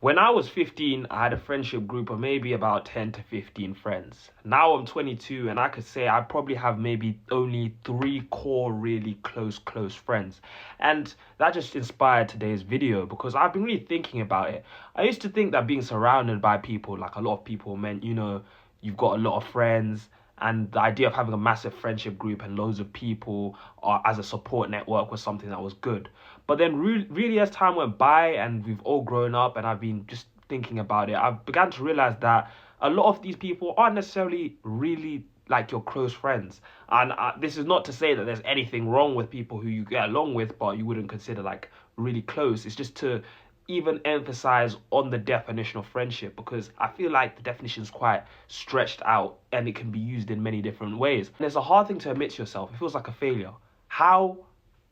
When I was 15, I had a friendship group of maybe about 10 to 15 friends. Now I'm 22 and I could say I probably have maybe only three core really close friends. And that just inspired today's video because I've been really thinking about it. I used to think that being surrounded by people, like a lot of people, meant, you've got a lot of friends, and the idea of having a massive friendship group and loads of people as a support network was something that was good. But then really as time went by and we've all grown up and I've been just thinking about it, I've began to realize that a lot of these people aren't necessarily really like your close friends. And this is not to say that there's anything wrong with people who you get along with but you wouldn't consider like really close. It's just to even emphasize on the definition of friendship, because I feel like the definition is quite stretched out and it can be used in many different ways. And it's a hard thing to admit to yourself. It feels like a failure. How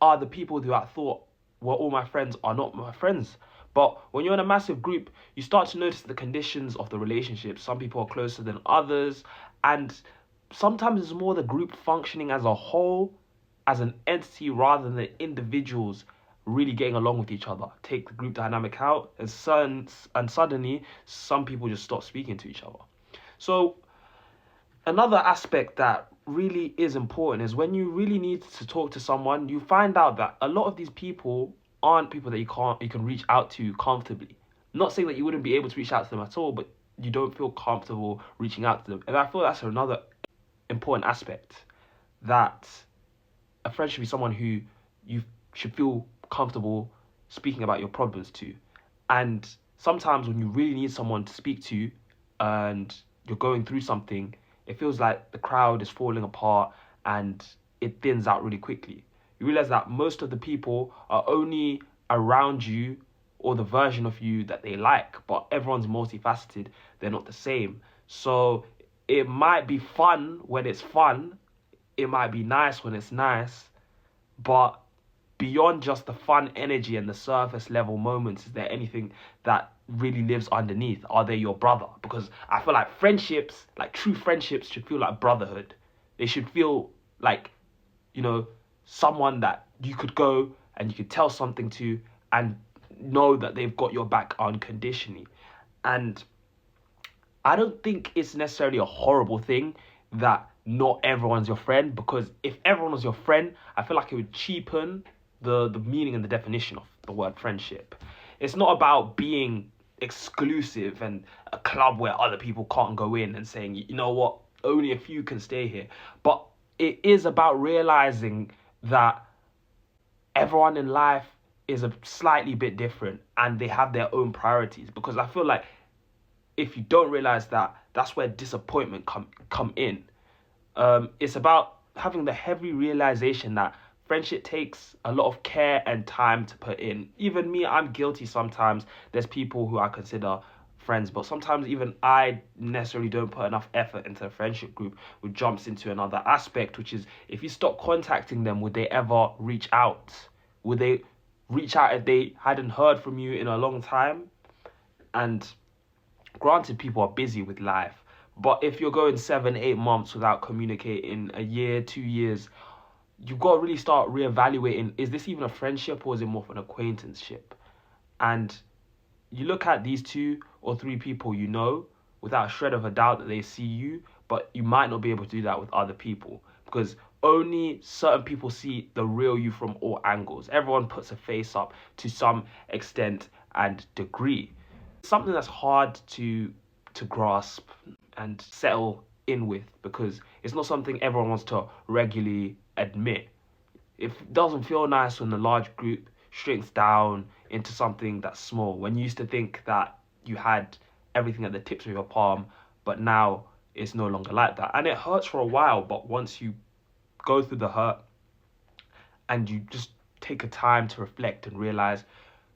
are the people who I thought were all my friends are not my friends? But when you're in a massive group, you start to notice the conditions of the relationship. Some people are closer than others, and sometimes it's more the group functioning as a whole, as an entity, rather than the individuals really getting along with each other. Take the group dynamic out, and suddenly some people just stop speaking to each other. So another aspect that really is important is when you really need to talk to someone, you find out that a lot of these people aren't people that you can reach out to comfortably. Not saying that you wouldn't be able to reach out to them at all, but you don't feel comfortable reaching out to them. And I feel that's another important aspect, that a friend should be someone who you should feel comfortable speaking about your problems to. And sometimes when you really need someone to speak to and you're going through something, it feels like the crowd is falling apart and it thins out really quickly. You realize that most of the people are only around you or the version of you that they like, but everyone's multifaceted. They're not the same. So it might be fun when it's fun. It might be nice when it's nice. But beyond just the fun energy and the surface level moments, is there anything that really lives underneath? Are they your brother? Because I feel like friendships, like true friendships, should feel like brotherhood. They should feel like, someone that you could go and you could tell something to and know that they've got your back unconditionally. And I don't think it's necessarily a horrible thing that not everyone's your friend, because if everyone was your friend, I feel like it would cheapen the meaning and the definition of the word friendship. It's not about being exclusive and a club where other people can't go in and saying, you know what, only a few can stay here. But it is about realizing that everyone in life is a slightly bit different and they have their own priorities. Because I feel like if you don't realize that, that's where disappointment come in. It's about having the heavy realization that friendship takes a lot of care and time to put in. Even me, I'm guilty sometimes. There's people who I consider friends, but sometimes even I necessarily don't put enough effort into a friendship group, which jumps into another aspect, which is if you stop contacting them, would they ever reach out? Would they reach out if they hadn't heard from you in a long time? And granted, people are busy with life, but if you're going 7, 8 months without communicating, a year, 2 years, you've got to really start reevaluating, is this even a friendship or is it more of an acquaintanceship? And you look at these 2 or 3 people without a shred of a doubt that they see you, but you might not be able to do that with other people because only certain people see the real you from all angles. Everyone puts a face up to some extent and degree. Something that's hard to grasp and settle in with, because it's not something everyone wants to regularly admit. It doesn't feel nice when the large group shrinks down into something that's small. When you used to think that you had everything at the tips of your palm, but now it's no longer like that. And it hurts for a while, but once you go through the hurt and you just take a time to reflect and you realize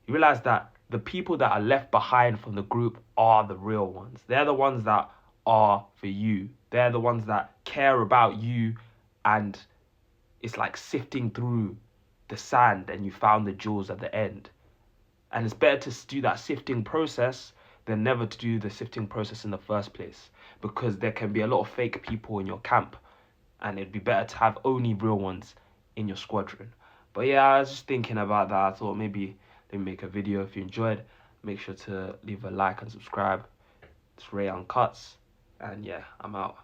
that the people that are left behind from the group are the real ones. They're the ones that are for you. They're the ones that care about you, and it's like sifting through the sand and you found the jewels at the end. And it's better to do that sifting process than never to do the sifting process in the first place, because there can be a lot of fake people in your camp and it'd be better to have only real ones in your squadron. But yeah, I was just thinking about that. I thought maybe let me make a video. If you enjoyed, Make sure to leave a like and subscribe. It's Ray Uncuts. And yeah, I'm out.